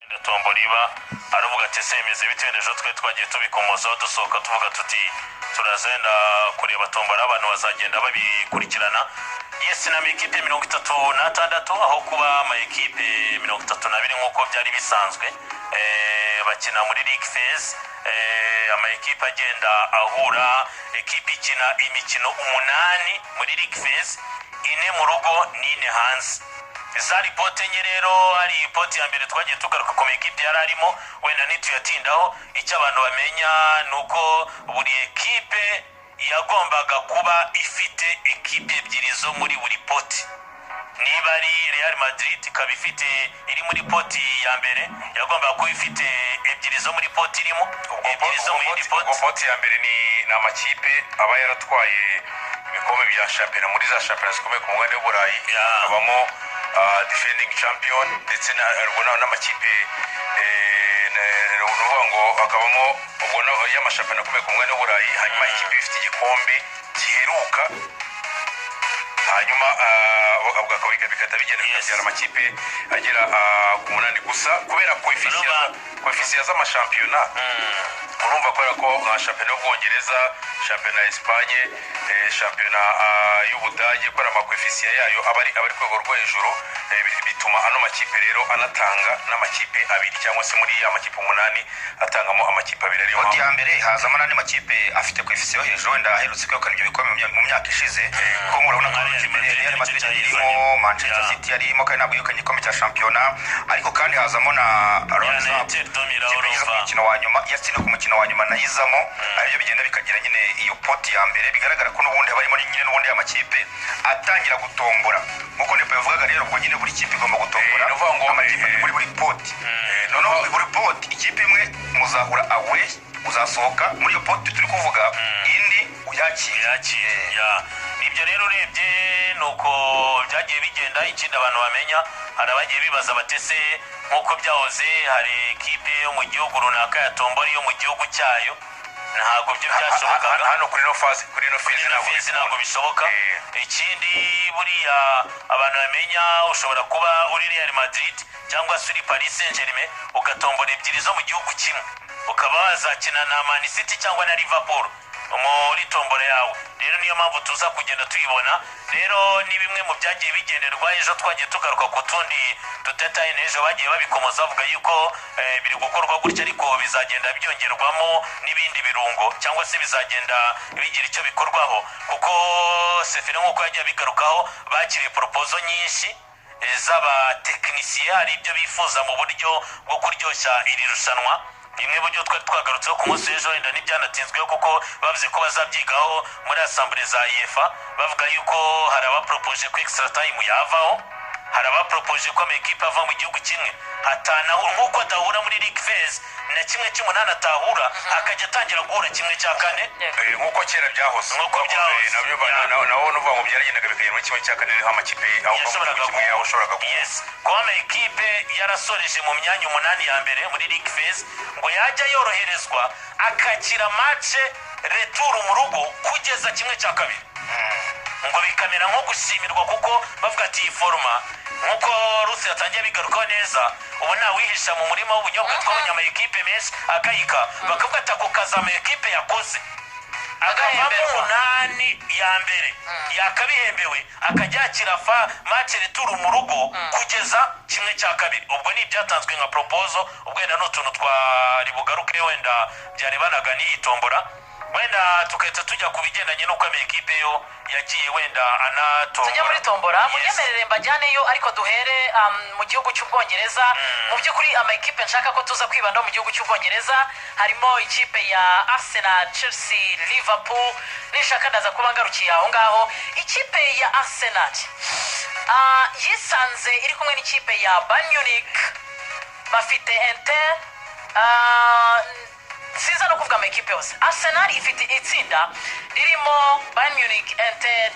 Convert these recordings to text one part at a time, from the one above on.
Tomboriba aravuga ati semeze bitenejo twe twagiye tubikomozaho dusohoka tuvuga tuti turazenda kureba tombora abantu bazagenda babikurikirana. Yes, na ekipe 36 aho kuba ama ekipe 32 nkuko byari bisanzwe bakina muri League Phase. Ama ekipe agenda ahura, ekipe ikina imikino 8 muri League Phase, 4 mu rugo n'ine hanze. Zari pote nyerero ari pote ya mbere twagiye tugaruka ku ekipe yararimo wenda nituyatindaho. Icyo abantu bamenya nuko buri ekipe yagombaga kuba ifite ekipe ebyiri zo muri buri pote. Niba ari Real Madrid ikaba ifite iri muri poti ya mbere, yagombaga kuba ifite ebyiri zo muri poti irimo, ebyiri zo mu yindi poti. Poti ya mbere ni amakipe aba yaratwaye ibikombe bya shampiyona muri za shampiyona zikomeye ku mugabane w'Uburayi. Abamo defending champion ndetse n'amakipe uvuga ngo akabamo ubona y'amashampiyona akomeye ku mugabane w'Uburayi. Hanyuma ikipe ifite igikombe giheruka, hanyuma bikata bigenda bikabyara amakipe agera ku 8 gusa kubera koefisiya z'amashampiyona. Urumva ko nka shampiyona y'Ubwongereza, shampiyona ya Espagne, shampiyona y'Ubudage ko amakoefisiya yayo abari ku rwego rwo hejuru, bituma ano makipe rero anatanga n'amakipe abiri cyangwa se muri amakipe 8 atangamo amakipe abiri. Ariyo mpamvu ya mbere hazamo n'andi makipe afite koefisiya hejuru wenda aherutse kwegukana ibyo bikombe mu myaka ishize, ko murabona ko Real Madrid irimo, Manchester City yarimo kandi nabwo yegukanye igikombe cya shampiyona. Ariko kandi hazamo na umukino wa nyuma yatsinze ku mukino wa nyuma nayizamo. Aribyo bigenda bikagira nyine iyo poti ya mbere. Bigaragara ko n'ubundi barimo nyine n'ubundi y'amakipe atangira gutombora nkuko nepo yavugaga. Rero ubwo nyine buri kipe igomba gutombora amakipe muri buri poti. Noneho buri poti ikipe imwe muzahura away, uzasohoka muri iyo poti turi kuvuga, indi uyakira. Nibyo rero urebye nuko byagiye bigenda. Ikindi abantu bamenya, hari abagiye bibaza batese nkuko byahoze hari ekipe yo mu gihugu runaka yatombora yo mu gihugu cyayo, ntabwo byo byashobokaga hano kuri no phase ntabwo bishoboka. Ikindi buriya abantu bamenya, ushobora kuba uri Real Madrid cyangwa se uri Paris Saint-Germain ugatombora ebyiri zo mu gihugu kimwe, ukaba wazakina na Man City cyangwa na Liverpool muri tombora yawe. Rero niyo mpamvu tuza kugenda tuyibona. Rero ni bimwe mu byagiye bigenderwa. Ejo twagiye tugaruka ku tundi dutetaye n'ejo bagiye babikomoza bavuga yuko biri gukorwa gutya, ariko bizagenda byongerwamo n'ibindi birungo cyangwa se bizagenda bigira icyo bikorwaho, kuko Sefere nk'uko yagiye bigarukaho bakiriye proposal nyinshi z'abatekinisiye. Hari ibyo bifuza mu buryo bwo kuryoshya iri rushanwa. Imwe buryo twagarutseho ku munsi w'ejo wenda n'ibyanatinzweho kuko bavuze ko bazabyigaho muri assemblée za UEFA. Bavuga yuko hari abapropoje ko extra time yavaho, hari abapropoje ko amakipe ava mu gihugu kimwe atanaho nk'uko adahura muri League Phase na kimwe cy'umunani atahura, akajya atangira guhura kimwe cya kane nk'uko kera byahoze. Nabyo nawo nuvuga ngo byaragendaga bikagera muri kimwe cya kane aho amakipe yashoboraga kuba amakipe yarasoreje mu myanya 8 ya mbere muri League Phase, ngo yajya yoroherezwa akakira match retour mu rugo kugeza kimwe cya kabiri, ngo bikamera nko gushimirwa kuko bavuga ati forma nkuko Rusi yatangiye bigarukaho neza. Ubu nta wihisha mu murima w'ubunyobwa twabonye ama ekipe menshi akayika, bakavuga ati ako kazi ama ekipe yakoze agahembwa 8 ya mbere yakabihembewe, akajya akira match retour mu rugo kugeza kimwe cya kabiri. Ubwo ni byatanzwe nka proposal. Ubwo wenda n'utuntu twari bugaruke wenda byarebanaga n'iyitombora, wenda tukahita tujya ku bigendanye n'uko amakipe yo yagiye wenda anatombora. Tujya muri tombora munyemerere mbajyaneyo, ariko duhere mu gihugu cy'Ubwongereza. Mu by'ukuri amakipe nshaka ko tuza kwibanda mu gihugu cy'Ubwongereza harimo ikipe ya Arsenal, Chelsea, Liverpool. Nishaka ndaza kuba ngarukiye aho ngaho. Ikipe ya Arsenal yisanze iri kumwe n'ikipe ya Bayern Munich, bafite Inter. Siza no kuvuga amakipe yose. Arsenal ifite itsinda ririmo Bayern Munich, Inter,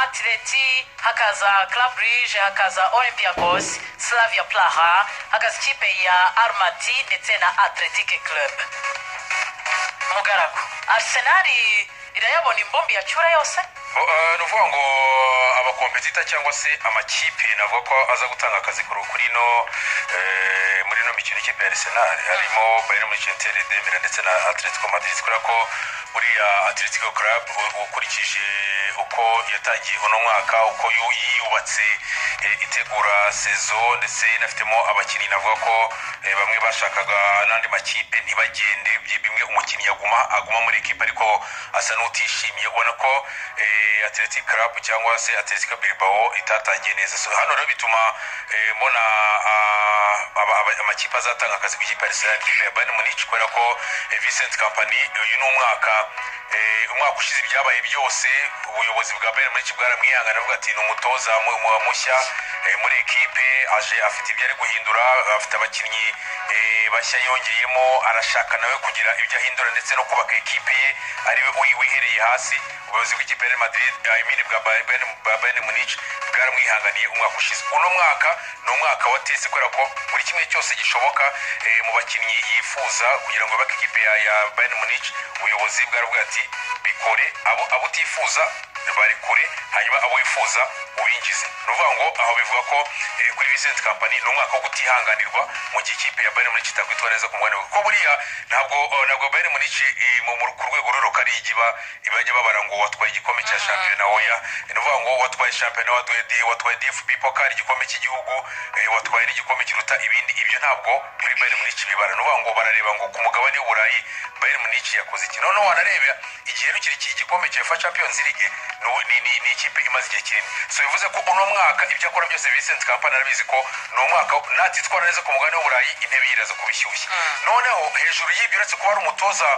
Atleti, hakaza Club Brugge, hakaza Olympiacos, Slavia Praha, hakaza ikipe ya Almaty ndetse na Athletic Club. Mugaragu Arsenal irayabona imbombi ya cyura yose. Nuvuga ngo abakompetita cyangwa se amakipe navuga ko aza gutanga akazi kuri no muri mikino ikipe ya Arsenal harimo Bayern Munich, Inter de Milan ndetse na Atletico Madrid kubera ko buriya Atletico Club ukurikije uko yatangiye uno mwaka uko yiyubatse itegura saison ndetse inafitemo abakinnyi navuga ko bamwe bashakaga n'andi makipe ntibagende bimwe umukinnyi aguma muri ekipe ariko asa n'utishimiye ubona ko Athletic Club cyangwa se Atletico Bilbao itatangiye neza so hano rero bituma mbona amakipe azatanga akazi ku ikipe ya Arsenal ikipe ya Bayern Munich kubera ko Vincent Kompany uyu ni umwaka ushize ibyabaye byose ubuyobozi bwa Bayern Munich bwaramwihangana avuga ati ni umutoza mushya muri ekipe aje afite ibyo ari guhindura afite abakinnyi bashya yongeyemo arashaka nawe kugira ibyo ahindura ndetse no kubaka ekipe ye ariwe wihereye hasi ubuyobozi bw'ikipe ya Real Madrid bwa Bayern Munich bwaramwihanganiye umwaka ushize uno mwaka ni umwaka wa test kubera ko buri kimwe cyose gishoboka mu bakinnyi yifuza kugira ngo yubake ekipe ya Bayern Munich ubuyobozi bwaravuga ati bikore abo utifuza bari kure hanyuma abo wifuza ubinjize nuvuga ngo aho bivuga ko kuri Vincent Kompany no mwaka wo gutihanganirwa mu gikipe ya Bayern Munich itakwitwa neza ku mwana ko buriya ntabwo Bayern Munich mu rwego rero kari ibajya babara ngo watwaye igikombe cya champion oya nuvuga ngo watwaye champion watwaye DFB Pokal igikombe cy'igihugu watwaye igikombe kiruta ibindi ibyo ntabwo muri Bayern Munich bibara nuvuga ngo barareba ngo ku mugabane w'Uburayi Bayern Munich yakoze iki none wanareba igihe rukiri igikombe cya UEFA Champions League ni ikipe imaze igihe kinini so bivuze ko uno mwaka ibyo akora byose Vincent Kompany arabizi ko ni umwaka natitwara neza ku mugabane w'Uburayi intebe yiraza kubishyushya noneho hejuru y'ibyo uretse kuba ari umutoza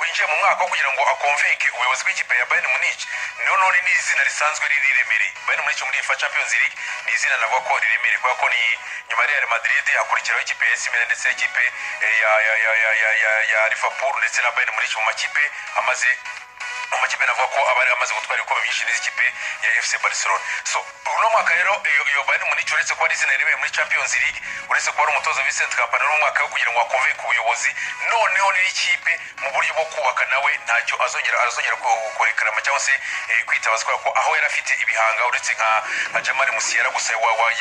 winjiye mu mwaka kugira ngo akonvenke ubuyobozi bw'ikipe ya Bayern Munich none ni izina risanzwe riremereye Bayern Munich muri UEFA Champions League ni izina navuga ko riremereye kubera ko ni nyuma ya Real Madrid hakurikiraho ikipe ya AC Milan ndetse n'ikipe ya Liverpool ndetse na Bayern Munich mu makipe amakipe navuga ko abari amaze gutwara ibikombe byinshi n'ikipe ya FC Barcelona so uno mwaka rero iyo Bayern Munich uretse ko ari izina riremereye muri Champions League uretse ko ari umutoza Vincent Kompany no mwaka wo kugira ngo akonve ku buyobozi noneho n'ikipe mu buryo bwo kubaka nawe ntacyo azongera kurekarama cyangwa se kwitabazwa ko aho yari afite ibihanga uretse nka Jamal Musiala gusa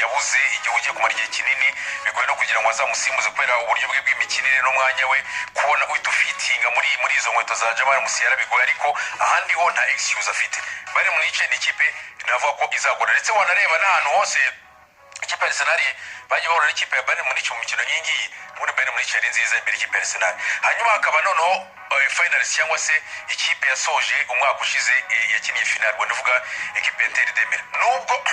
yabuze igihe ugiye kumara igihe kinini bigoye no kugira ngo azamusimbuze kubera uburyo bwe bw'imikinire n'umwanya we kubona uitufitinga muri izo nkweto za Jamal Musiala bigoye ariko ahandi ho nta excuse afite Bayern Munich ni ikipe navuga ko izagora ndetse wanareba n'ahantu hose ikipe ya Arsenal bagiye bahura n'ikipe ya Bayern Munich mu mikino nyingi muri Bayern Munich yari nziza imbere ikipe ya Arsenal hanyuma hakaba noneho finals cyangwa se ikipe yasoje umwaka ushize yakiniye final ubwo ndavuga ikipe ya Inter de Milan nubwo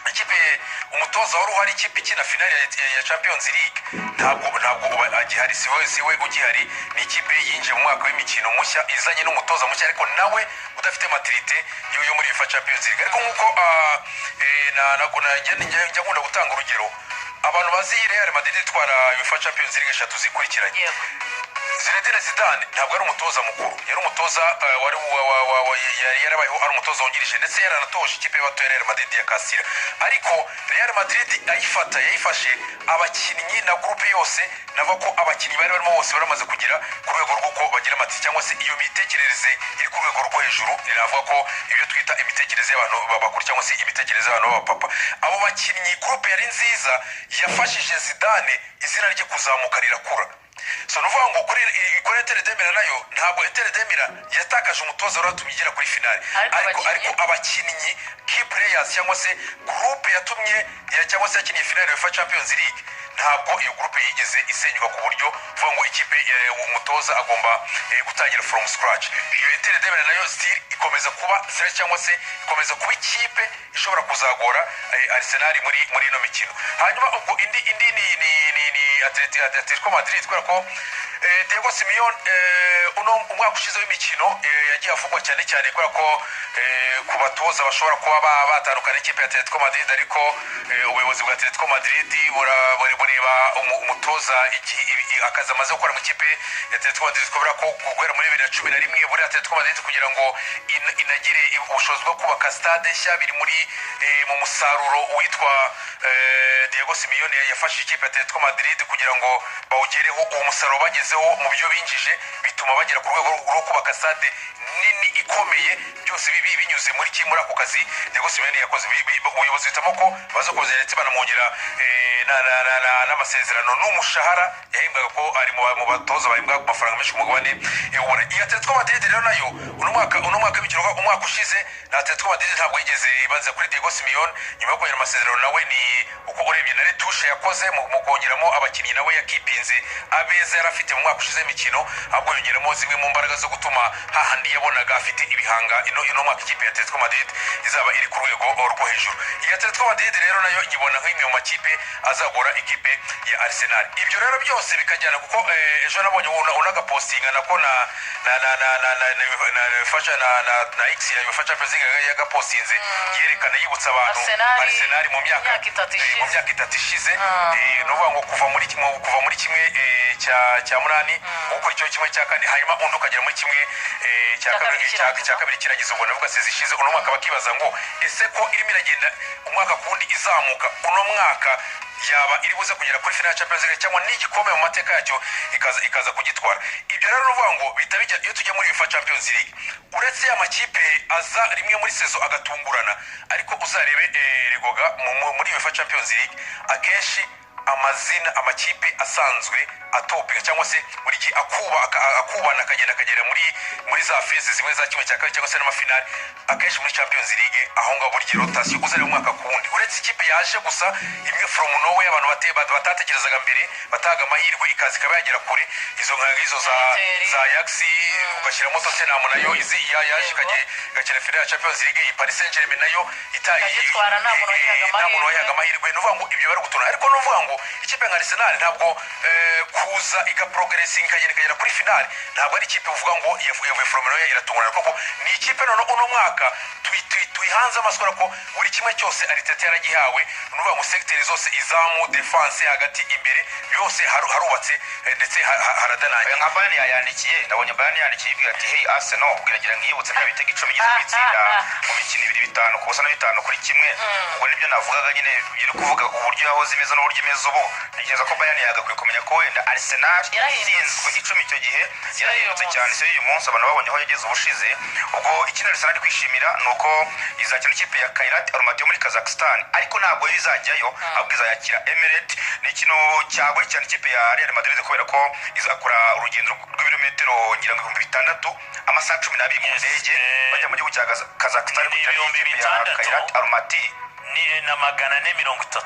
ikipe umutoza wari uhari ikipe ikina final ya Champions League ntabwo agihari siwe ugihari ni ikipe yinje mu mwaka w'imikino mushya izanye n'umutoza mushya ariko nawe udafite maturité yo muri UEFA Champions League ariko nkuko njya nkunda gutanga urugero abantu bazi Real Madrid itwara UEFA Champions League eshatu zikurikiranye Zinedine Zidane ntabwo ari umutoza mukuru yari umutoza yarabayeho ari umutoza wungirije ndetse yaranatoje ikipe y'abato ya Real Madrid ya Castilla ariko Real Madrid yayifashe abakinnyi na groupe yose navuga ko abakinnyi bari barimo bose baramaze kugira ku rwego rw'uko bagira amati cyangwa se iyo mitekerereze iri ku rwego rwo hejuru navuga ko ibyo twita imitekerereze y'abantu babakuru cyangwa se imitekerereze y'abantu b'abapapa abo bakinnyi groupe yari nziza yafashije Zidane izina rye kuzamuka rirakura so nuvuga ngo kuri Inter de Milan nayo ntabwo Inter de Milan yatakaje umutoza waratumye igera kuri finale ariko abakinnyi key players cyangwa se groupe yatumye cyangwa se yakiniye finale ya Champions League ntabwo iyo groupe yigeze isenyuka ku buryo vuga ngo ikipe umutoza agomba gutangira from scratch iyo Inter de Milan nayo still ikomeza kuba cyangwa se ikomeza kuba ikipe ishobora kuzagora Arsenal muri ino mikino hanyuma ubwo indi ni Atletico Madrid kubera ko Diego Simeone umwaka ushize w'imikino yagiye avugwa cyane kubera ko ku batoza bashobora kuba batandukana n'ikipe ya Atletico Madrid ariko ubuyobozi bwa Atletico Madrid bureba umutoza akazi amaze gukora mu kipe ya Atletico Madrid kubera ko guhera muri 2011 muri Atletico Madrid kugira ngo inagire ubushobozi bwo kubaka stade nshya biri mu musaruro witwa Diego Simeone yafashe ikipe ya Atletico Madrid kugira ngo bawugereho uwo musaruro bagezeho mu byo binjije bituma bagera ku rwego rwo kubaka stade nini ikomeye byose binyuze muri ako kazi Diego Simeone yakoze ubuyobozi hitamo ko bazakoze ndetse banamwongera n'amasezerano n'umushahara yahembwaga ko ari mu batoza bahembwa amafaranga menshi ku mugabane ubona iyi Atletico Madrid rero nayo uno mwaka w'imikino umwaka ushize na Atletico Madrid ntabwo yigeze ibanza kuri Diego Simeone nyuma yo kongera amasezerano nawe ni uko urebye na retushe yakoze mu kongeramo abakinnyi nawe yakipinze abeza yari afite mu mwaka ushize imikino ahubwo yongeramo zimwe mu mbaraga zo gutuma hahandi yabonaga afite ibihanga ino mwaka ikipe ya Atletico Madrid izaba iri ku rwego rwo hejuru iyi Atletico Madrid rero nayo nyibona nk'imwe mu makipe azagora ikipe ya Arsenal ibyo rero byose bikajyana kuko ejo nabonye unagapostinga nako na X yafasha president yagapostinze yerekana yibutsa abantu Arsenal mu myaka itatu ishize no ngo kuva muri kimwe cya munani uko icyo kimwe cya kane hanyuma undi ukagera muri kimwe cya kabiri kiragize ubwo navuga sezi ishize uno mwaka bakibaza ngo ese ko irimo iragenda umwaka kundi izamuka uno mwaka yaba iri buze kugera kuri final Champions League cyangwa n'igikombe mu mateka yacyo ikaza kugitwara ibyo rero nuvuga ngo bitabijya iyo tujya muri FIFA Champions League uretse amakipe aza rimwe muri sezo agatungurana ariko uzarebe Rigoga muri UEFA Champions League akenshi amazina amakipe asanzwe atopika cyangwa se buri gihe akubana akagera muri za phase zimwe za kimwe cya kabiri cyangwa se n'amafinali akenshi muri Champions League aho ngaho buri gihe rotation uzari mu mwaka kundi uretse ikipe yaje gusa imwe from nowhere abantu batatekerezaga mbere bataga amahirwe ikazi ikaba yagera kure izo za Ajax ugashyiramo Tottenham nayo yaje igakina final ya Champions League Paris Saint-Germain nayo itagitwara nta muntu wayaga amahirwe nuvuga ngo ibyo bari gutuna ariko nuvuga ngo ikipe nka Arsenal ntabwo kuza igaprogressing ikagera kuri finale ntabwo ari ikipe uvuga ngo yavuye from nowhere iratungurana kuko ni ikipe none uno mwaka tuyihanze amasura ko buri kimwe cyose Arteta yaragihawe nuvuga ngo secteur zose izamu defense hagati imbere byose harubatse ndetse haradananye nka Bayern yayandikiye ndabonye Bayern yandikiye ibwira ati hey Arsenal ubwiragira ngiyibutse bya bitego 10 gize bitsinda mu mikino 2-5 ku busa na 5 kuri kimwe ubwo nibyo navugaga nyine biri kuvuga uburyo yaho zimeze n'uburyo imeze ubu nigeza ko Bayern yagakwiye kumenya ko wenda Arsenal yatsinzwe 10 icyo gihe yarahindutse cyane se uyu munsi abantu babonye aho yageze ubushize ubwo ikintu Arsenal kwishimira nuko izakina ikipe ya Kairat Almaty muri Kazakhstan ariko ntabwo izajyayo ahubwo izayakira Emirates ni ikintu cyagwe cyane ikipe ya Real Madrid kubera ko izakora urugendo rw'ibirometero ngira ngo 6,000 amasaha 12 mu ndege bajya mu gihugu cya Kazakhstan kugira ikipe ya Kairat Almaty ni na 430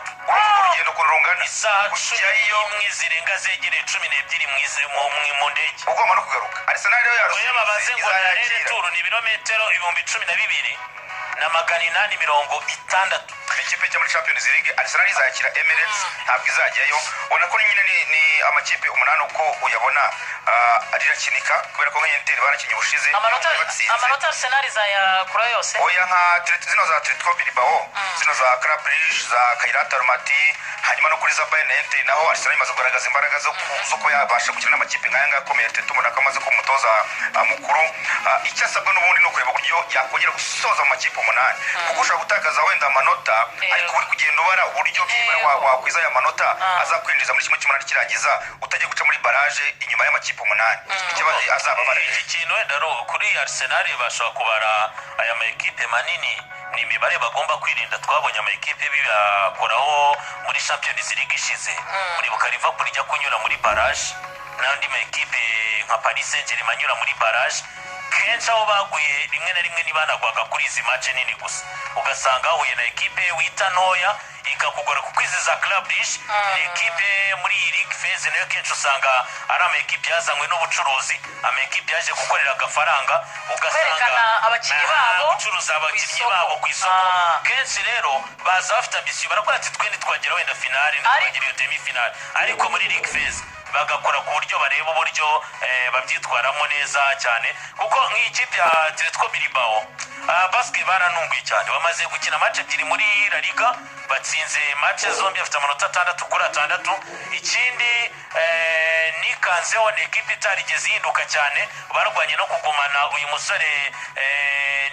urugendo kurungana isaha 10 zirenga zegereye 12 mu ndege ugomba no kugaruka Arsenal rero yarusize babaze ngo yarere tour ni ibirometero 12,000 na 860 ikipe cyo muri Champions League Arsenal izakira Emirates ntabwo izajyayo ubona ko nyine ni amakipe umunani uko uyabona arirakinika kubera ko nk'Inter barakinye ubushize amanota Arsenal izayakura yose oya nka zino za Atletico Bilbao zino za Club Brugge za Kairat Almaty hanyuma no kuri za Bayern Inter naho Arsenal imaze kugaragaza imbaraga zo ko yabasha gukina n'amakipe nk'aya ngaya akomeye Atletico umuntu akamaze ko umutoza mukuru icyasabwa n'ubundi no kureba uburyo yakongera gusoza mu makipe umunani kuko ushobora gutakaza wenda amanota ariko uri kugenda ubara uburyo wakwiza aya manota azakwinjiza muri kimwe cy'umunani kirangiza utajya guca muri barrage inyuma y'amakipe umunani ikibazo azaba barangije ikintu wenda kuri Arsenal bashobora kubara aya makipe manini ni imibare bagomba kwirinda twabonye amakipe bibakoraho muri Champions League ishize muri Liverpool ijya kunyura muri barrage n'andi makipe nka Paris Saint-Germain anyura muri barrage kenshi aho baguye rimwe na rimwe nibanagwaga kuri izi match nini gusa ugasanga huye na ekipe wita ntoya ikakugora kuko izi za Club Brugge ni ekipe muri league phase nayo kenshi usanga ari amakipe yazanywe n'ubucuruzi amakipe yaje gukorera agafaranga ugasanga abakinnyi babo gucuruza abakinnyi babo ku isoko kenshi rero baza bafite ambition barakora ati twende twagera wenda finale ntitwagera iyo demi finale ariko muri league phase bagakora ku buryo bareba uburyo babyitwaramo neza cyane kuko nk'ikipe ya Atletico Bilbao basket baranunguye cyane bamaze gukina match ebyiri muri La Liga batsinze match zombi afite amanota 6-6 ikindi nikanzeho ni ekipe itarigeze yihinduka cyane barwanye no kugumana uyu musore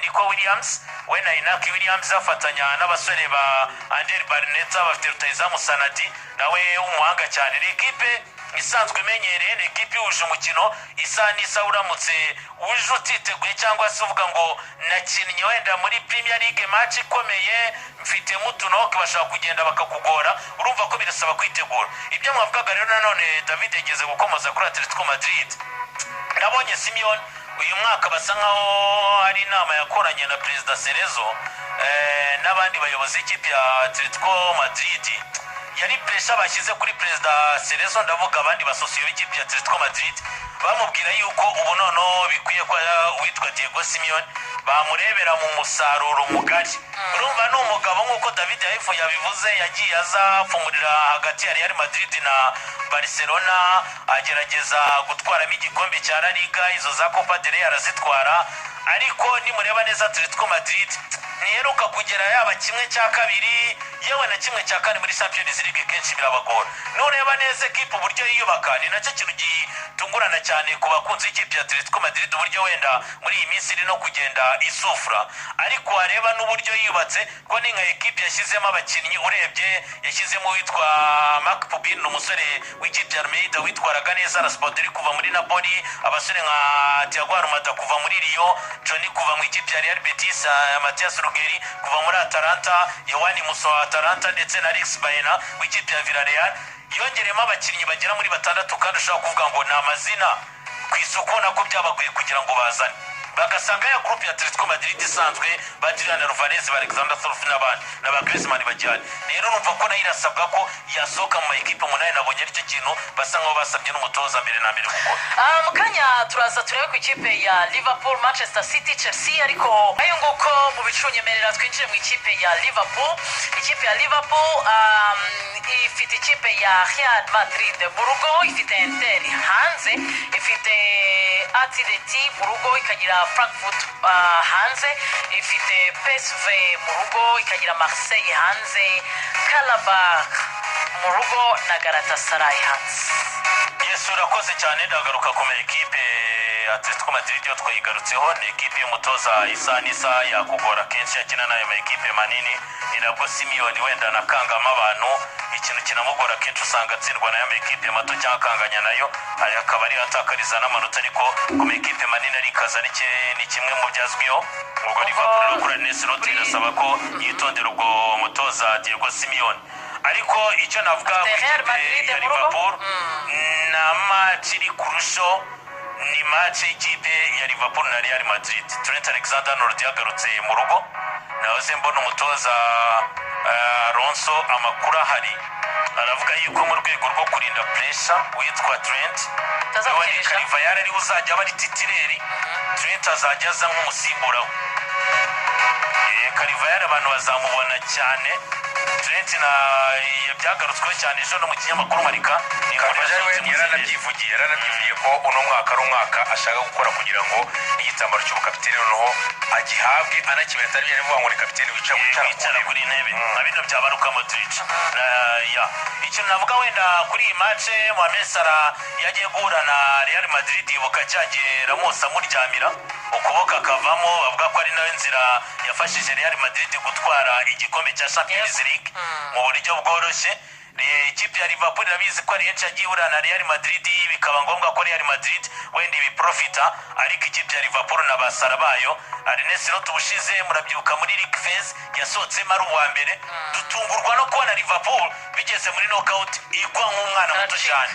Nico Williams we na Inaki Williams afatanya n'abasore ba Angel Barneta bafite rutayizamu Sanadi nawe umuhanga cyane ekipe isanzwe imenyereye ni ekipe ihuje umukino isa n'isa uramutse uje utiteguye cyangwa se uvuga ngo nakinnye wenda muri Premier League match ikomeye mfitemo utunoke bashaka kugenda bakakugora urumva ko birasaba kwitegura ibyo mwavugaga rero nanone David yageze gukomoza kuri Atletico Madrid nabonye Simeone uyu mwaka basa nkaho hari inama yakoranye na Perezida Cerezo n'abandi bayobozi b'ikipe ya Atletico Madrid yari pressure bashyize kuri Perezida Cerezo ndavuga abandi basosiyo b'ikipe ya Atletico Madrid bamubwira yuko ubu noneho bikwiye ko witwa Diego Simeone bamurebera mu musaruro mugari urumva ni umugabo nk'uko David Haifo yabivuze yagiye azapfumurira hagati ya Real Madrid na Barcelona agerageza gutwaramo igikombe cya La Liga izo za Copa del Rey arazitwara ariko nimureba neza Atletico Madrid ntiheruka kugera yaba kimwe cya kabiri yewe na kimwe cya kane muri Champions League kenshi birabagora nureba neza ekipe uburyo yiyubaka ni nacyo kintu gitungurana cyane ku bakunzi b'ikipe ya Atletico Madrid uburyo wenda muri iyi minsi iri no kugenda isufura ariko wareba n'uburyo yubatse ko ni nka ekipe yashyizemo abakinnyi urebye yashyizemo witwa Marc Pubin umusore w'ikipe ya Almeida witwaraga neza Raspadori kuva muri Napoli abasore nka Thiago Almada kuva muri Rio Johnny kuva mu ikipe ya Real Betis Matias Ruggeri kuva muri Atalanta Yohani Musa wa Atalanta ndetse na Alex Baena w'ikipe ya Villarreal yongeremo abakinnyi bagera muri batandatu kandi ushobora kuvuga ngo ni amazina ku isoko nako byabagoye kugira ngo bazane bagasanga ya groupe ya Atletico Madrid isanzwe ba Julian Alvarez ba Alexander Thorpe n'abandi na ba Griezmann bajyana rero numva ko nayo irasabwa ko yasohoka mu ekipe umunani nabonye aricyo kintu basa nkaho basabye n'umutoza mbere na mbere gukora mu kanya turaza turebe ku ikipe ya Liverpool Manchester City Chelsea ariko ayo nguko mu bicunyemerera twinjire mu ikipe ya Liverpool ikipe ya Liverpool ifite ikipe ya Real Madrid mu rugo ifite Inter hanze ifite Atleti mu rugo ikagira Frankfurt hanze ifite PSV mu rugo ikagira Marseille hanze Karabakh mu rugo na Galatasaray hanze Yesu urakoze cyane ndagaruka ku ekipe Atletico Madrid yo twayigarutseho ni ekipe y'umutoza isa n'isa yakugora kenshi yakina nayo ekipe manini nirabwo Simeone wenda nakangama abantu ikintu kinamugora kenshi usanga atsindwa nayo ekipe mato cyangwa akanganya nayo akaba ari atakariza n'amanota ariko ku ekipe manini ari kaza ni kimwe mu byazwiho ubwo Liverpool kuri Nesrot irasaba ko yitondera ubwo mutoza Diego Simeone ariko icyo navuga ya Liverpool na match iri kurusho ni match y'ikipe ya Liverpool na Real Madrid Trent Alexander-Arnold yagarutse mu rugo nahoze mbona umutoza Alonso amakuru ahari aravuga yuko mu rwego rwo kurinda pressure witwa Trent we Carvajal ari uzajya aba ari titireri Trent azajya aza nk'umusimbura we Carvajal abantu bazamubona cyane Trent na yabyagarutswe cyane ejo no mu kinyamakuru Marika yaranabyivugiye ko uno mwaka ari umwaka ashaka gukora kugira ngo n'igitambaro cy'ubukapiteni noneho agihabwe anakimenya atari byo bivuga ngo ni kapiteni wicara kuri intebe nka bino byabaruka Modric icyo navuga wenda kuri iyi match Mohamed Salah yagiye guhura na Real Madrid ibuka cyagiye Ramos amuryamira ukuboko akavamo bavuga ko ari nawe nzira yafashije Real Madrid gutwara igikombe cya Champions League mu buryo bworoshye ikipe ya Liverpool irabizi ko ari henshi yagiye ihura na Real Madrid bikaba ngombwa ko Real Madrid wenda ibiprofita ariko ikipe ya Liverpool na basara bayo Ernest Lot ubushize murabyuka muri League Phase yasohotsemo ari uwa mbere dutungurwa no kubona Liverpool bigeze muri knockout igwa nk'umwana muto cyane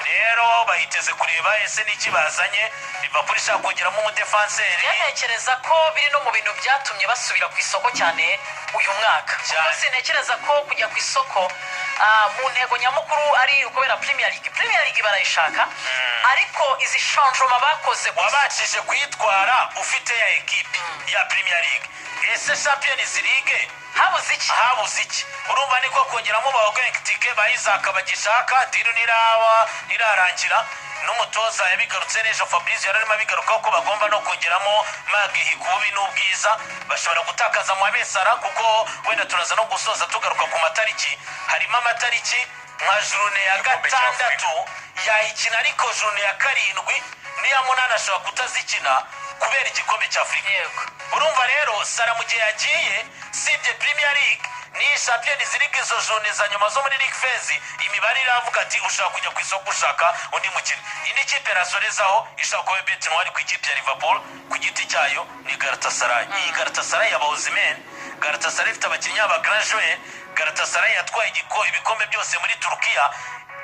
rero bahiteze kureba ese n'iki bazanye Liverpool ishaka kongeramo umudefenseri ntekereza ko biri no mu bintu byatumye basubira ku isoko cyane uyu mwaka sintekereza ko kujya ku isoko mu ntego nyamukuru ari ukubera Premier League barayishaka ariko izi changement bakoze wabashije kuyitwara ufite ya ekipe ya Premier League ese Champions League habuze iki urumva niko kongeramo baogentike bayizaka bagishaka diru nirarangira n'umutoza yabigarutse n'ejo Fabrizio yararimo abigarukaho ko bagomba no kongeramo Maguire kubi n'ubwiza bashobora gutakaza Mohamed Salah kuko wenda turaza no gusoza tugaruka ku matariki harimo amatariki nka journée ya gatandatu yayikina ariko journée ya karindwi niya munani ashobora kutazikina kubera igikombe cya Afrika urumva rero Salah mu gihe yagiye sibye Premier League ni Champions League izo jone za nyuma zo muri League Phase imibare iravuga ati ushaka kujya ku isoko ushaka undi mukino. Indi kipe rasorezaho ishaka kuba betting wari ku ikipe ya Liverpool ku giti cyayo ni Galatasaray. Iyi Galatasaray ya Osimhen, Galatasaray ifite abakinnyi ba Grand Joueur, Galatasaray yatwaye ibikombe byose muri Turkiya.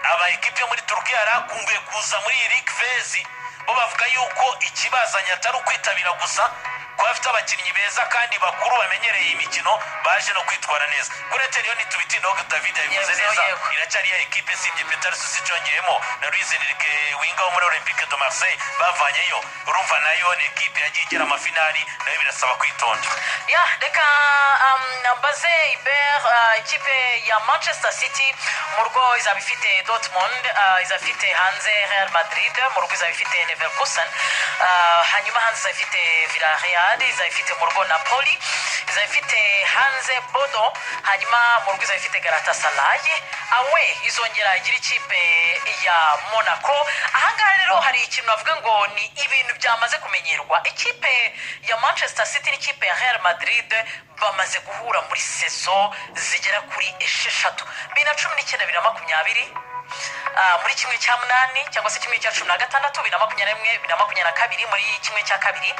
Aba ekipe muri Turkiya yarakunguye kuza muri League Phase, bo bavuga yuko ikibazanya atari ukwitabira gusa ko bafite abakinnyi beza kandi bakuru bamenyereye imikino baje no kwitwara neza. Kuri Eteriyo ntitubitindaho David yabivuze neza, iracyari ya ekipe sibye Peter Susi cyongeyemo na Luis Enrique winga wo muri Olympique de Marseille bavanyeyo. Urumva nayo ni ekipe yagiye igera amafinali, nayo birasaba kwitonda. Reka mbaze Iber, ikipe ya Manchester City mu rugo izaba ifite Dortmund, izaba ifite hanze Real Madrid, mu rugo izaba ifite Leverkusen, hanyuma hanze izaba ifite Villarreal, izaba ifite mu rugo Napoli, izaba ifite hanze Bodo, hanyuma mu rugo izaba ifite Galatasaray, awe izongera igira ikipe ya Monaco. Ahangaha rero hari ikintu navuga ngo ni ibintu byamaze kumenyerwa. Ikipe ya Manchester City n'ikipe ya Real Madrid bamaze guhura muri sezo zigera kuri 6, 2019 2020, muri kimwe cya munani cyangwa se kimwe cya 16, 2021 2022 muri kimwe cya kabiri,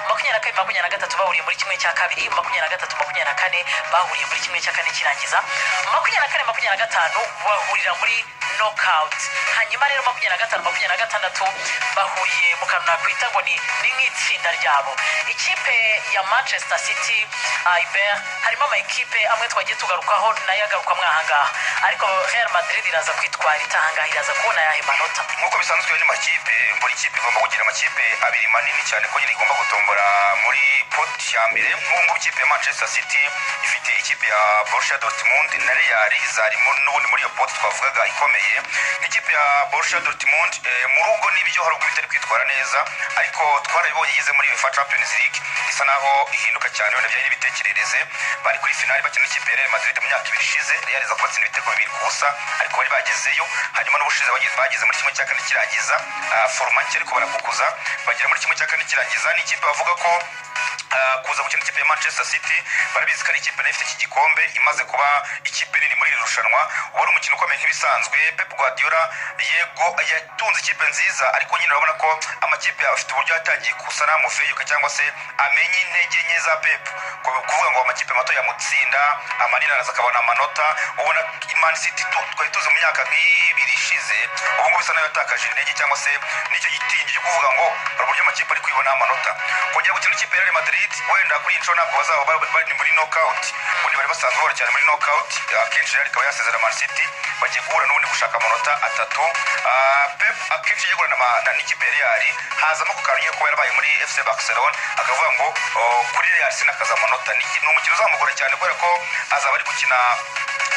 22 23 bahuriye muri kimwe cya kabiri, 23 24 bahuriye muri kimwe cya kane kirangiza, 24 25 bahurira muri knockout. Hanyuma rero 25 26 bahuriye mu kantu nakwita ngo ni nk'itsinda ryabo. Ikipe ya Manchester City Iber harimo ama ekipe amwe twagiye tugarukaho nayo agaruka mwahangaha, ariko Real Madrid iraza kwitwara itahanga, iraza kubona yahe manota. Nkuko bisanzwe ni makipe, buri kipe igomba kugira amakipe abiri manini cyane ko nyine igomba gutombora muri pot ya mbere. Nk'ubu ikipe ya Manchester City ifite ikipe ya Borussia Dortmund na Real zarimo n'ubundi muri iyo pot twavugaga ikomeye. Ikipe ya Borussia Dortmund mu rugo n'ibyo hari ubwo bitari kwitwara neza, ariko twarabibonye igeze muri UEFA Champions League isa naho ihinduka cyane wenda byari bitekerereze. Bari kuri finali bakina ikipe ya Real Madrid mu myaka 2 ishize, Real iza kubatsinda ibitego 2-0, ariko bari bagezeyo. Hanyuma n'ubushize bageze muri kimwe cya kane kirangiza, format ariko barakukuza bagera muri kimwe cya kane kirangiza. Ni ikipe bavuga ko kuza gukina ikipe ya Manchester City barabizi ko ari ikipe ifite iki gikombe, imaze kuba ikipe nini muri irushanwa. Wari umukino ukomeye nk'ibisanzwe. Pep Guardiola yego yatunze ikipe nziza, ariko nyine urabona ko amakipe afite uburyo yatangiye kusana mufeyuka cyangwa se amenye intege nke za Pep, kuvuga ngo amakipe mato yamutsinda amanini araza akabona amanota. Ubona Man City twari tuzi mu myaka nk'ibiri ishize, ubu ngubu bisa nayo yatakaje intege cyangwa se n'icyo gitingi cyo kuvuga ngo uburyo amakipe ari kwibona amanota. Kongera gukina ikipe ya Real Madrid wenda kuri inshuro ntabwo bazaba bari muri knockout, ubundi bari basanzwe bari cyane muri knockout. Akenshi Real ikaba yasezera Man City bagiye guhura n'ubundi gushaka amanota 3. Pep akenshi yegura n'ikipe ya Real hazamo kukaranye ko yarabaye muri FC Barcelona, akavuga ngo kuri Real sinakaza amanota. Ni umukino uzamugora cyane kubera ko azaba ari gukina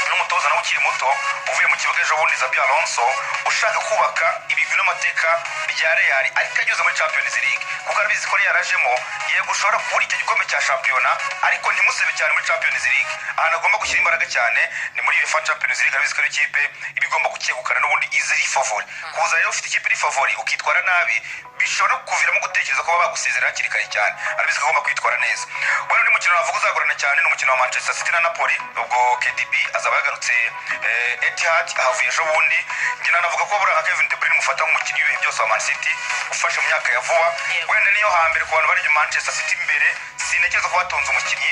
n'umutoza nawe ukiri muto uvuye mu kibuga ejo bundi Xabi Alonso, ushaka kubaka ibigwi n'amateka bya Real ariko anyuze muri Champions League, kuko arabizi ko Real arajemo yego ushobora kubura icyo gikombe cya shampiyona, ariko ntimusebe cyane muri Champions League. Ahantu agomba gushyira imbaraga cyane ni muri UEFA Champions League. Arabizi ko ikipe ibigomba gukegukana n'ubundi iziri favori. Kuza rero ufite ikipe iri favori ukitwara nabi bishobora kuviramo gutekereza ko bagusezera hakiri kare cyane. Arabizi ko agomba kwitwara neza. Wari undi mukino navuga uzagorana cyane n'umukino wa Manchester City na Napoli, ubwo KDB azaba yagarutse Etihad ahavuye ejo bundi. Njye navuga ko buriya Kevin De Bruyne mufata nk'umukinnyi w'ibihe byose wa Man City ufashe mu myaka ya vuba, wenda niyo hambere ku bantu bari Manchester City imbere sintekereza ko batunze umukinnyi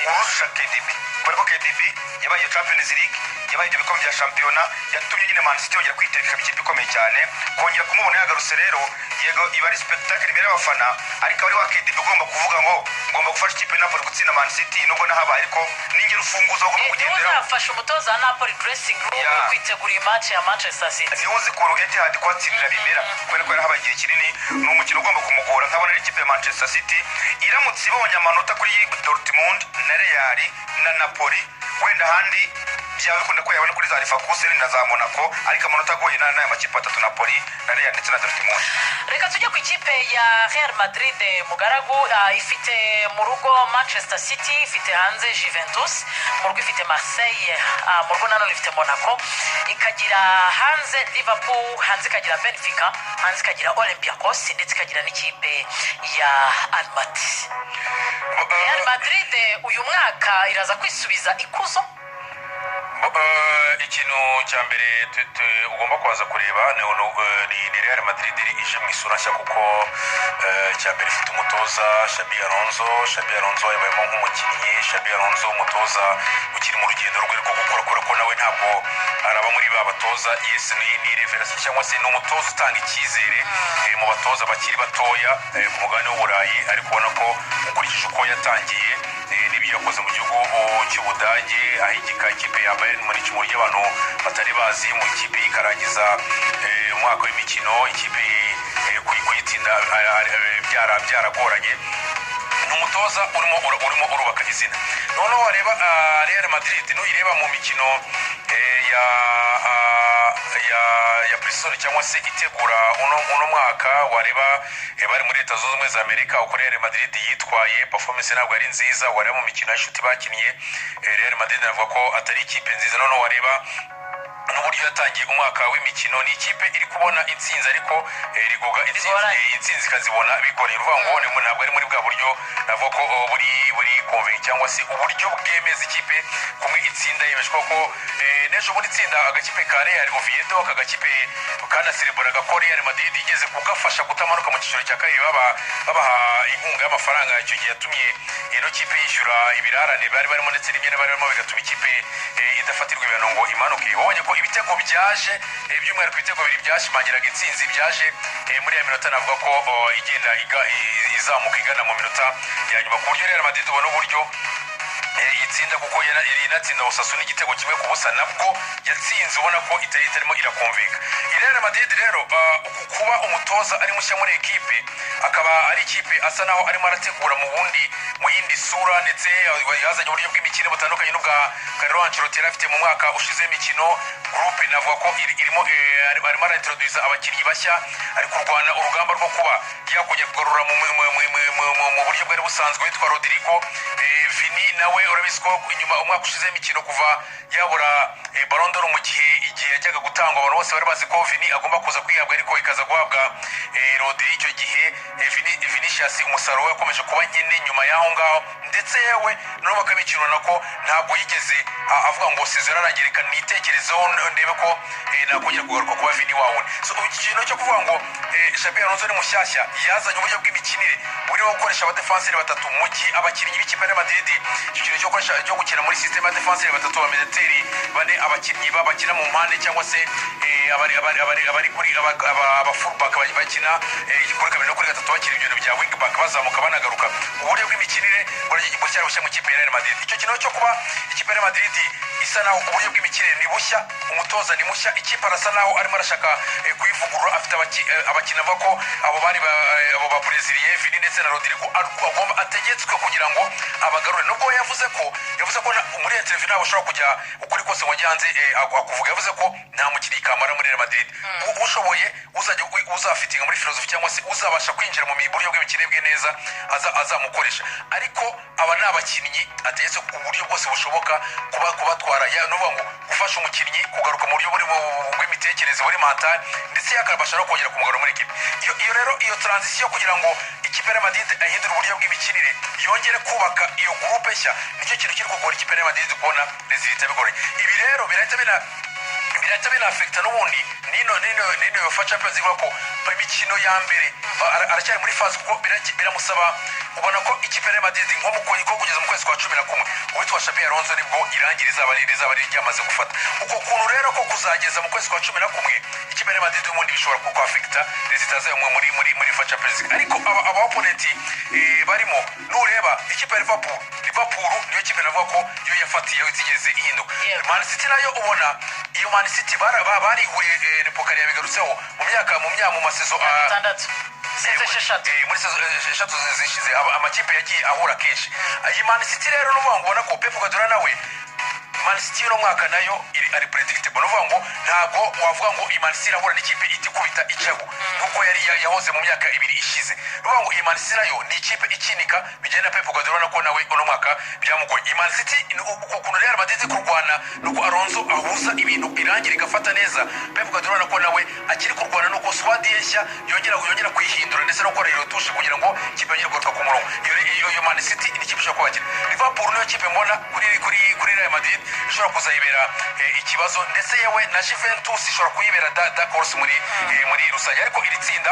urusha KDB, kubera ko KDB yabaye iyo Champions League, yabaye ibyo bikombe bya shampiyona, yatumye nyine Man City yongera kwitereka ikipe ikomeye cyane. Kongera kumubona yagarutse rero yego iba ari spectacle imbere y'abafana, ariko ari wa KDB ugomba kuvuga ngo ngomba gufasha ikipe ya Napoli gutsinda Man City nubwo nahabaye, ariko n'ingero ufunguzo ugomba kugendera. Uzafasha umutoza wa Napoli dressing room kwitegura match ya Manchester City. Ni uzi ko Etihad kwatsindira bimera, kubera ko yarahabaye igihe kinini. Ni umukino ugomba kumugora. Nkabona n'ikipe ya Manchester City iramutse ibonye amanota kuri Dortmund na Real na Napoli, wenda handi byaba bikunda ko yabona kuri za Leverkusen na za Monaco ariko amanota agoye n'aya makipe atatu Napoli na Real ndetse na Dortmund. reka tujye ku ikipe ya Real Madrid mugaragu ifite mu rugo Manchester City, ifite hanze Juventus, mu rugo ifite Marseille, mu rugo nanone ifite Monaco, ikagira hanze Liverpool, hanze ikagira Benfica, hanze ikagira Olympiacos ndetse ikagira n'ikipe ya Almaty. Real Madrid uyu mwaka iraza kwisubiza ikuzo. ikintu cya mbere ugomba kuza kureba ni Real Madrid ije mu isura nshya kuko cya mbere ifite umutoza Xabi Alonso yabayemo nk'umukinnyi. Xabi Alonso umutoza ukiri mu rugendo rwe rwo gukora ko nawe ntabwo araba muri ba batoza yes ni revelation cyangwa se n'umutoza utanga icyizere mu batoza bakiri batoya ku mugabane w'Uburayi, ariko ubona ko ukurikije uko yatangiye n'ibyo yakoze mu gihugu cy'Ubudage ahigika ikipe ya Bayern Munich mu buryo abantu batari bazi, mu ikipe ikarangiza umwaka w'imikino, ikipe kuyitsinda byaragoranye. ni umutoza urimo urubaka izina. Noneho wareba Real Madrid nuyireba mu mikino ya pre-season cyangwa se itegura uno mwaka, wareba bari muri Leta Zunze Ubumwe za Amerika uko Real Madrid yitwaye, performance ntabwo ari nziza. Wareba mu mikino y'ishuti bakinnye Real Madrid navuga ko atari ikipe nziza. Noneho wareba n'uburyo yatangiye umwaka w'imikino, ni ikipe iri kubona intsinzi ariko rigoga intsinzi ikazibona bigoranye. Uvuga ngo ntabwo ari muri bwa buryo navuga ko buri convaincing cyangwa se uburyo bwemeza ikipe kumwe itsinda yemejwe ko n'ejo muri itsinda agakipe ka Real Oviedo kagakipe kanasereburaga ko Real Madrid igeze kugafasha gutamanuka mu cyiciro cya kabiri, babaha inkunga y'amafaranga. Icyo gihe yatumye ino kipe yishyura ibirarane bari barimo ndetse n'imyenda bari barimo, bigatuma ikipe idafatirwa ibintu ngo imanuke. Wabonye ko ibitego byaje by'umwihariko ibitego bibiri byashimangiraga intsinzi byaje muri ya minota navuga ko igenda izamuka igana mu minota ya nyuma, ku buryo Real Madrid ubona uburyo itsinda kuko inatsinda Osasuna igitego kimwe ku busa, nabwo yatsinze ubona ko itarimo irakonveka. Real Madrid rero kuba umutoza ari mushya muri ekipe, akaba ari ikipe asa naho arimo arategura mu yindi sura, ndetse yazanye uburyo bw'imikino butandukanye n'ubwa Carlo Ancelotti afite mu mwaka ushize imikino groupe. Navuga ko irimo arimo araintroduce abakinnyi bashya, ari kurwana urugamba rwo kuba yakongera kugarura mu buryo bwari busanzwe witwa Rodrigo. Vini nawe urabizi ko inyuma umwaka ushize imikino kuva yabura Ballon d'Or mu gihe yajyaga gutangwa, abantu bose bari bazi ko Vini agomba kuza kwihabwa, ariko ikaza guhabwa Rodri. Icyo gihe Vinicius umusaruro we yakomeje kuba nyine nyuma y'aho ngaho, ndetse yewe no bakabikirana nako ntabwo yigeze avuga ngo sezera arangirika nitekerezeho ndebe ko nakongera kugaruka kuba Vini wawe. So ikintu cyo kuvuga ngo Xabi Alonso ni mushyashya, yazanye uburyo bw'imikinire burimo gukoresha abadefenseri batatu mu gihe abakinnyi b'ikipe ya Madrid ikintu cyo gukina muri system ya defenseri batatu, abamedeteri bane, abakinnyi bakina mu mpande cyangwa se abari kuri abafullback bakina kuri kabiri no kuri gatatu, bakina ibintu bya wingback bazamuka banagaruka. Uburyo bw'imikinire bucyari bushya mu kipe ya Real Madrid. Icyo kintu cyo kuba ikipe ya Madrid isa naho uburyo bw'imikinire ni bushya, umutoza ni mushya, ikipe arasa naho arimo arashaka kuyivugurura. Afite abakina avuga ko abo ba Brazilian Vini ndetse na Rodrigo agomba ategetswe kugira ngo abagarure. Nubwo yavuze ko muri interview ntabwo ashobora kujya ukuri kose ngo hanze akuvuga, yavuze ko nta mukinnyi kamara muri Real Madrid ushoboye uzafitinga muri philosophy cyangwa se uzabasha kwinjira mu buryo bw'imikinire bwe neza azamukoresha. Ariko aba ni abakinnyi ategetse uburyo bwose bushoboka kubatwara, nuvuga ngo gufasha umukinnyi kugaruka mu buryo bw'imitekerereze buri mental, ndetse yakabasha no kongera kumugarura muri ekipe. Iyo rero iyo transition kugira ngo ikipe ya Madrid ahindura uburyo bw'imikinire yongere kubaka iyo groupe nshya, nicyo kintu kiri kugora ikipe ya Madrid kubona resultat bigoranye. Ibi rero birahita binafekta n'ubundi nino yofa Champions League ko imikino ya mbere aracyari muri phase, kuko biramusaba ubona ko ikipe ya Madrid nko kugeza mu kwezi kwa 11 uwitwa Xabi Alonso nibwo irangiriza abari ryamaze gufata uko kuntu rero ko kuzageza mu kwezi kwa 11 ikipe ya Madrid ubundi bishobora kuko affecta resultat zayo muri fa Champions League. Ariko aba opponent barimo nureba ikipe ya Liverpool niyo kipe navuga ko yo yafatiye itigeze ihinduka. Man City nayo ubona iyo Man City barihuye Pokari yabigarutseho mu masezo muri eshatu zishize amakipe yagiye ahura kenshi. Iyi Man City rero n'uvuga ngo ubona ko Pep Guardiola nawe Man City no mwaka nayo ari predictable uvuga ngo ntabwo wavuga ngo Man City irahura n'ikipe itikubita icago nkuko yari yahoze mu myaka ibiri ishize uvuga ngo Man City nayo ni ikipe ikinika bigenda Pep Guardiola nako nawe uno mwaka byamugoye Man City ukuntu Real Madrid kurwana nuko Alonso ahuza ibintu irangira igafata neza Pep Guardiola nako nawe akiri kurwana nuko squad yeshya yongera kwihindura ndetse no gukora irotushe kugira ngo kipe yongere gutwa ku murongo iyo Man City ni ikipe ishobora kubakira Liverpool niyo kipe mbona kuri Real Madrid ishobora kuzayibera ikibazo ndetse yewe na Juventus ishobora kuyibera dark horse muri rusange ariko iri tsinda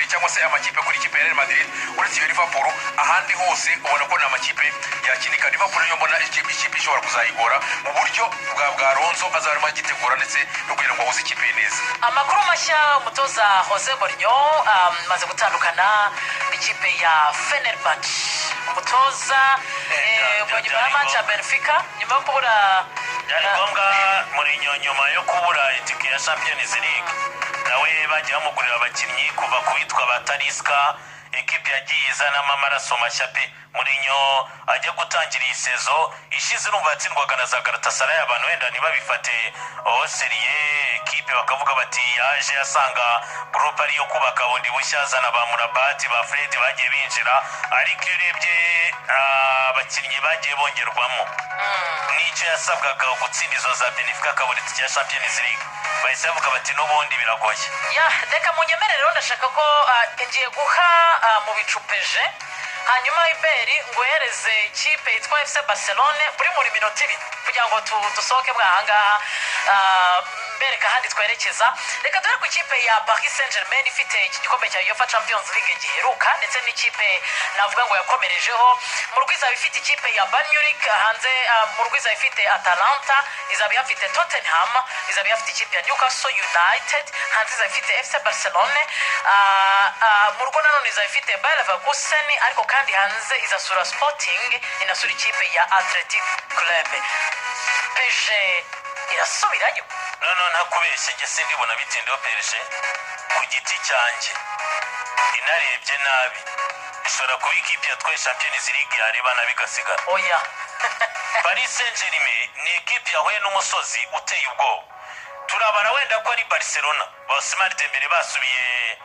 cyangwa se amakipe kuri ikipe ya Real Madrid uretse iyo Liverpool ahandi hose ubona ko n'amakipe yakinika Liverpool niyo mbona ikipe ishobora kuzayigora mu buryo bwa Alonso azarimo agitegura ndetse no kugira ngo ahuze ikipe neza amakuru mashya umutoza Jose Mourinho maze gutandukana n'ikipe ya Fenerbahce umutoza nyuma ya match ya Benfica nyuma yo kubura byari ngombwa Mourinho nyuma yo kubura itike ya Champions League nawe bagiye bamugurira abakinnyi kuva ku bitwa batariska ekipe yagiye izanamo amaraso mashya pe Mourinho ajya gutangira iyi sezo ishize urumva yatsindwaga na za Galatasaray abantu wenda ntibabifate seriye ekipe bakavuga bati yaje asanga groupe ariyo kubaka bundi bushya azana ba Murabati ba Fred bagiye binjira ariko iyo urebye abakinnyi bagiye bongerwamo n'icyo yasabwaga gutsinda izo za Benfica akabura itike ya Champions League bahise bavuga bati n'ubundi biragoye reka munyemerere ndashaka ko ngiye guha mu bicupeje hanyuma Iberi ngohereze ikipe yitwa FC Barcelone muri minota 2 kugira ngo dusohoke bwahangaha bereka handi twerekeza reka dore ku ikipe ya Paris Saint-Germain ifite iki gikombe cya UEFA Champions League giheruka ndetse n'ikipe navuga ngo yakomerejeho mu rwiza ifite ikipe ya Bayern Munich hanze mu rwiza ifite Atalanta izaba ifite Tottenham izaba ifite ikipe ya Newcastle United hanze izaba ifite FC Barcelone mu rugo nanone izaba ifite Bayer Leverkusen ariko kandi hanze izasura Sporting inasura ikipe ya Athletic Club PSG irasubirayo no ntakubeshye nge sindibona bitindeho PSG ku giti cyanjye inarebye nabi ishobora kuba ikipe yatwaye Champions League yareba nabi igasigara oya Paris Saint-Germain ni ekipe yahuye n'umusozi uteye ubwoba turabara wenda ko ari Barcelona Ousmane Dembele basubiye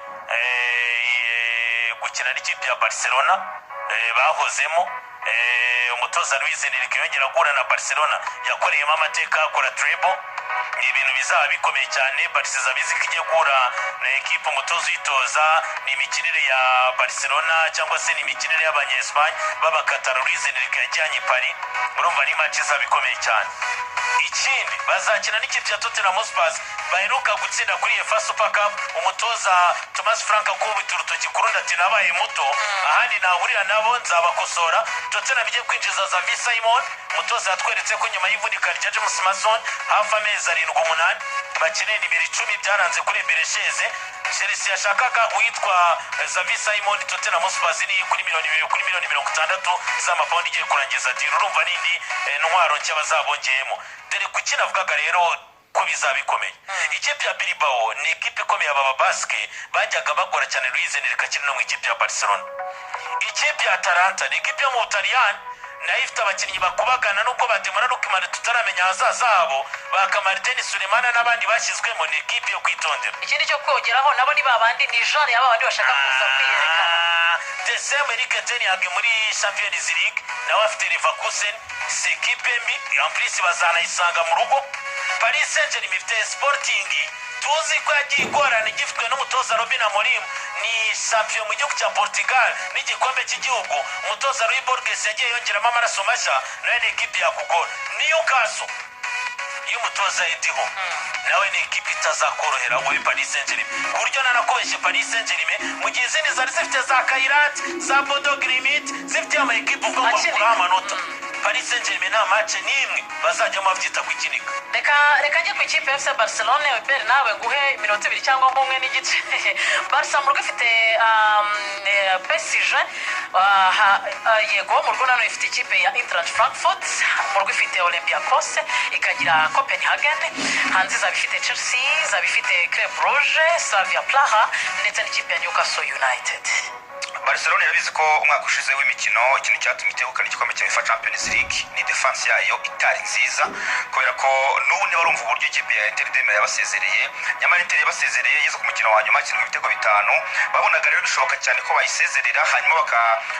gukina n'ikipe ya Barcelona bahozemo umutoza Luis Enrique yongera guhura na Barcelona yakoreyemo amateka akora treble ni ibintu bizaba bikomeye cyane Barcelona bizi ko igiye guhura na ekipe umutoza uyitoza ni imikinire ya Barcelona cyangwa se ni imikinire y'Abanyespanye b'Abakatara Luis Enrique yajyanye Paris urumva ni match izaba ikomeye cyane ikindi bazakina n'ikipe ya Tottenham Hotspur baheruka gutsinda kuri UEFA Super Cup umutoza Thomas Frank akubita urutoki kurundi ati nabaye muto ahandi nahurira nabo nzabakosora Tottenham igiye kwinjiza za Simon umutoza yatweretse ko nyuma y'ivunika rya James Mason hafi amezi 7-8 bakeneye nimero 10 byaranze kuri Beresheze Chelsea yashakaga uyitwa Xavi Simon Tottenham Hotspur ni kuri miliyoni 60 z'amapaundi igiye kurangiza deal urumva nindi ntwaro nshya bazabongeyemo dore kuki navugaga rero ko bizaba bikomeye ikipe ya Bilbao ni ikipe ikomeye aba Basque bajyaga bagora cyane Luis Enrique akiri no mu ikipe ya Barcelona ikipe ya Atalanta ni ikipe yo mu Butaliyani nayo ifite abakinnyi bakubagana nuko batemura rukimana tutaramenya ahazaza habo bakamartin Sulemana n'abandi bashyizwemo ni ikipe yo kwitondera ikindi cyo kwogeraho nabo ni babandi ni genre y'abandi bashaka kuza kwiyerekana Desem Eric Ten Hag muri Champions League nawe afite Leverkusen si ikipe mbi en plus bazanayisanga mu rugo Paris Saint-Germain ifite Sporting tuzi ko yagiye igorana igifitwe n'umutoza Robin Amorim ni champion mu gihugu cya Portugal n'igikombe cy'igihugu umutoza Luis Borges yagiye yongeramo amaraso mashya nawe ni ekipe yakugora Newcastle y'umutoza Ediho nawe ni ekipe itazakorohera wowe Paris Saint-Germain buryo nanakoreshe Paris Saint-Germain mu gihe izindi zari zifite za Kairat za Bodo Glimt zifite ama ekipe ubwo bakura amanota Paris Saint-Germain nta match n'imwe bazajyamo bavyita kwikinika reka njye ku ikipe ya FC Barcelone Weber nawe nguhe iminota 2 cyangwa nk'umwe n'igice Barca mu rugo ifite PSG yego mu rugo nano ifite ikipe ya Eintracht Frankfurt mu rugo ifite Olympiacos ikagira Copenhagen hanze izaba ifite Chelsea izaba ifite Club Brugge Slavia Praha ndetse n'ikipe ya Newcastle United Barcelona irabizi ko umwaka ushize w'imikino ikintu cyatumye itegukana igikombe cya UEFA Champions League ni defense yayo itari nziza kubera ko n'ubu niba urumva uburyo ikipe ya Inter de Milan yabasezereye nyamara Inter yabasezereye yeze ku mukino wa nyuma kirwa ibitego 5 babonaga rero bishoboka cyane ko bayisezerera hanyuma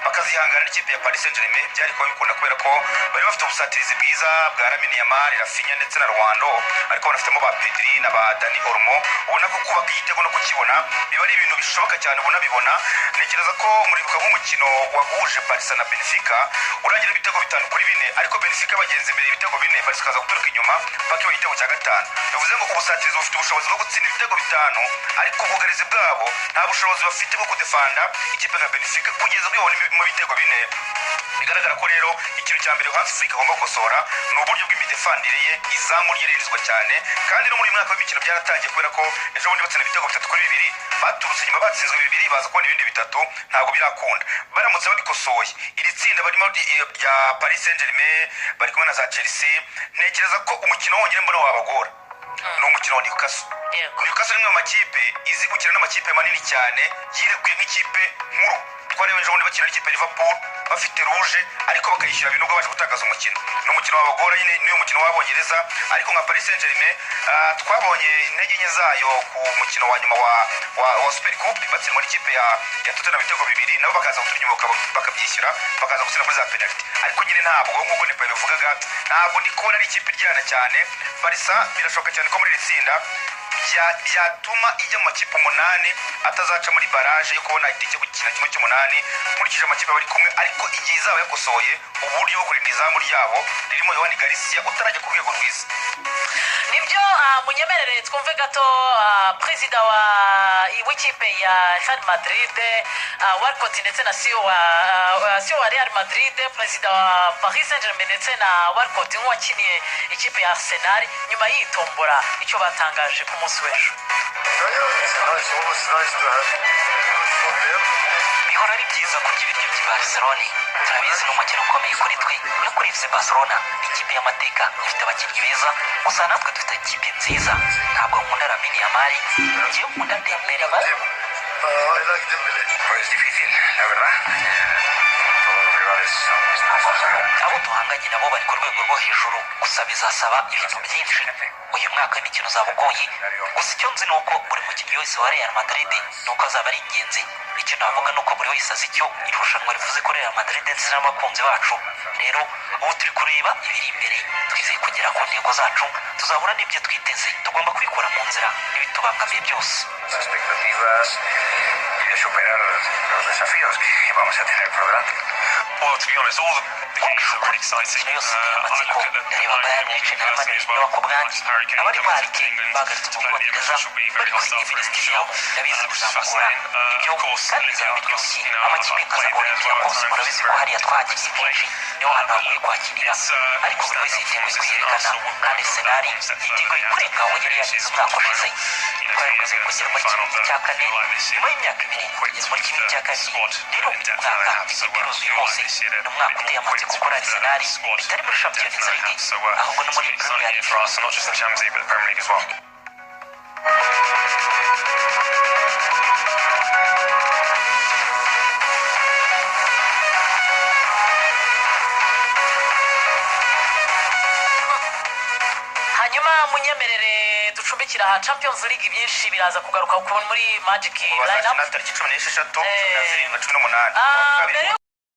bakazihangana n'ikipe ya Paris Saint-Germain byari kuba bikunda kubera ko bari bafite ubusatirizi bwiza bwa Lamine Yamal, Rafinha ndetse na Rwando ariko banafitemo ba Pedri na ba Dani Olmo ubona ko kubaka igitego no kukibona biba ari ibintu bishoboka cyane ubona bibona ntekereza ko muribuka nk'umukino wahuje Barca na Benfica urangira ibitego 5-4 ariko Benfica bagenze imbere ibitego 4 Barca kaza guturuka inyuma paka igitego cya 5 bivuze ngo ubusatirizi bufite ubushobozi bwo gutsinda ibitego 5 ariko ubugarizi bwabo nta bushobozi bafite bwo kudefanda ikipe nka Benfica kugeza ubibona mu bitego 4 bigaragara ko rero ikintu cya mbere Hans Flick agomba gukosora ni uburyo bw'imidefandire ye izamu ryererizwa cyane kandi no muri mwaka w'imikino byaratangiye kubera ko ejo bundi batsinda ibitego 3-2 baturutse inyuma batsinzwe 2 baza kubona ibindi 3 ntabwo birakunda baramutse babikosoye iri tsinda barimo rya Paris Saint-Germain bari kumwe na za Chelsea ntekereza ko umukino wongere mbona wabagora no umukino wa Newcastle ni amakipe izi gukina n'amakipe manini cyane yirekuye nk'ikipe nkuru twarebe ejo bundi bakina n'ikipe Liverpool bafite rouge ariko bakayishyura ibintu baje gutakaza umukino no umukino wabagora nyine niyo mukino w'Abongereza ariko nka Paris Saint-Germain twabonye intege nke zayo ku mukino wa nyuma wa Super Cup batsindwa n'ikipe ya Tottenham ibitego 2 nabo bakaza gutunyuka bakabyishyura bakaza gusina muri za penalty ariko nyine ntabwo nk'uko Nepa bivugaga ntabwo ndi kubona ari ikipe iryana cyane Barca birashoboka cyane ko muri iri tsinda byatuma ijya mu makipe 8 atazaca muri barrage yo kubona itike gukina kimwe cy'umunani nkurikije amakipe bari kumwe ariko igihe izaba yakosoye uburyo bwo kurinda izamu ryabo ririmo Yohani Garcia utarajya ku rwego rwiza nibyo munyemerere twumve gato perezida w'ikipe ya Real Madrid Walcott ndetse na CEO wa Real Madrid perezida wa Paris Saint-Germain ndetse na Walcott nk'uwakiniye ikipe ya Arsenal nyuma y'itombora icyo batangaje ku munsi w'ejo bihora ari byiza kurya ibiryo by'i Barcelona turabizi n'umukino ukomeye kuri twe no kuri FC Barcelona ikipe y'amateka ifite abakinnyi beza gusa natwe dufite ikipe nziza ntabwo nkunda Lamine Yamal njyewe nkunda Dembele Es difícil, la verdad. Los rivales abo duhanganye nabo bari ku rwego rwo hejuru gusa bizasaba ibintu byinshi uyu mwaka w'imikino uzaba ugoye gusa icyo nzi ni uko buri mukinnyi wese wa Real Madrid ni uko azaba ari ingenzi icyo navuga ni uko buri wese azi icyo irushanwa rivuze ko Real Madrid ndetse n'abakunzi bacu rero ubu turi kureba ibiri imbere twizeye kugera ku ntego zacu tuzahura n'ibyo twiteze tugomba kwikura mu nzira n'ibitubangamiye byose expectativas y de superar los desafíos que vamos a tener por delante. Well, to be honest, all the games are really exciting. I look at the Bayern Munich as well. Harry Kane coming to England to play the Emirates, which will be very hostile for him, for sure. Which is fascinating. Of course, Liga, because I've played there as well at times. It's a very difficult place to play. It's the performances that Arsenal will bring on that one step further now, which is much better. Being in a semi-final, but like we see, more quick to keep the squad in depth than they have. So we'll see more this year. They're more quick to keep the squad in depth than they have. So it's been an exciting year for us, not just in the Champions League, but the Premier League as well. hanyuma munyemerere ducumbikira aha Champions League byinshi biraza kugaruka muri Magic Line Up tariki 16 na 18 mbere